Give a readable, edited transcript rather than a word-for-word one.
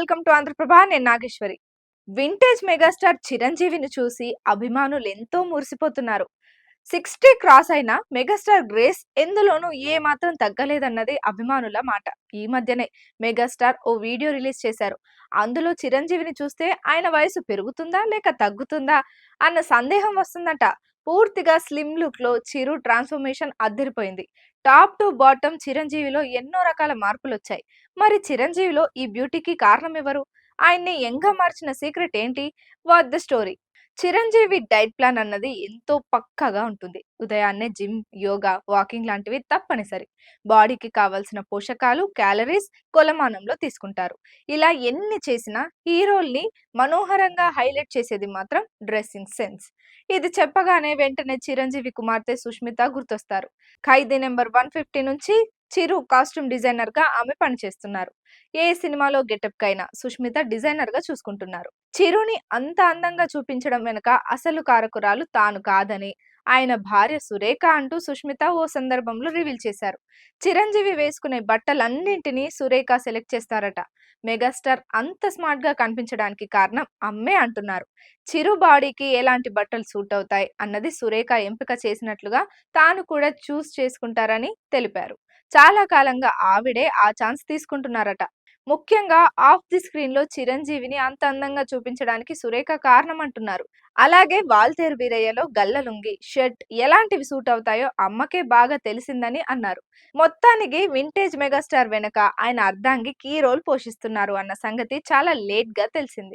Welcome to Andhraprabha. నేను Nageswari. Vintage megastar చిరంజీవిని చూసి అభిమానులు ఎంతో మురిసిపోతున్నారు. 60 క్రాస్ అయిన మెగాస్టార్ గ్రేస్ ఎందులోనూ ఏ మాత్రం తగ్గలేదన్నది అభిమానుల మాట. ఈ మధ్యనే మెగాస్టార్ ఓ వీడియో రిలీజ్ చేశారు. అందులో చిరంజీవిని చూస్తే ఆయన వయసు పెరుగుతుందా లేక తగ్గుతుందా అన్న సందేహం వస్తుందట. పూర్తిగా స్లిమ్ లుక్ లో చిరు ట్రాన్స్ఫర్మేషన్ అద్దరిపోయింది. టాప్ టు బాటమ్ చిరంజీవిలో ఎన్నో రకాల మార్పులు వచ్చాయి. మరి చిరంజీవిలో ఈ బ్యూటీకి కారణం ఎవరు? ఆయన్ని యంగ్‌గా మార్చిన సీక్రెట్ ఏంటి? What the story? Chiranjeevi diet plan అన్నది ఎంతో పక్కాగా ఉంటుంది. ఉదయాన్నే జిమ్, యోగా, వాకింగ్ లాంటివి తప్పనిసరి. బాడీకి కావాల్సిన పోషకాలు, క్యాలరీస్ కొలమానంలో తీసుకుంటారు. ఇలా ఎన్ని చేసినా హీరోల్ని మనోహరంగా హైలైట్ చేసేది మాత్రం డ్రెస్సింగ్ సెన్స్. ఇది చెప్పగానే వెంటనే చిరంజీవి కుమార్తె సుష్మిత గుర్తొస్తారు. 'ఖైదీ నంబర్ 150' నుంచి చిరు కాస్ట్యూమ్ డిజైనర్ గా ఆమె పనిచేస్తున్నారు. ఏ సినిమాలో గెటప్ కైనా సుష్మిత డిజైనర్ గా చూసుకుంటున్నారు. చిరుని అంత అందంగా చూపించడం వెనుక అసలు కారకురాలు తాను కాదని ఆయన భార్య సురేఖ అంటూ సుష్మిత ఓ సందర్భంలో రివీల్ చేశారు. చిరంజీవి వేసుకునే బట్టలన్నింటినీ సురేఖ సెలెక్ట్ చేస్తారట. మెగాస్టార్ అంత స్మార్ట్ గా కనిపించడానికి కారణం అమ్మే అంటున్నారు. చిరు బాడీకి ఎలాంటి బట్టలు సూట్ అవుతాయి అన్నది సురేఖ ఎంపిక చేసినట్లుగా తాను కూడా చూస్ చేసుకుంటారని తెలిపారు. చాలా కాలంగా ఆవిడే ఆ ఛాన్స్ తీసుకుంటున్నారట. ముఖ్యంగా ఆఫ్ ది స్క్రీన్ లో చిరంజీవిని అంత అందంగా చూపించడానికి సురేఖ కారణం అంటున్నారు. అలాగే వాల్తేరు వీరయ్యలో గల్ల లుంగి, షర్ట్ ఎలాంటివి సూట్ అవుతాయో అమ్మకే బాగా తెలిసిందని అన్నారు. మొత్తానికి వింటేజ్ మెగాస్టార్ వెనక ఆయన అర్ధాంగి కీ రోల్ పోషిస్తున్నారు అన్న సంగతి చాలా లేట్ గా తెలిసింది.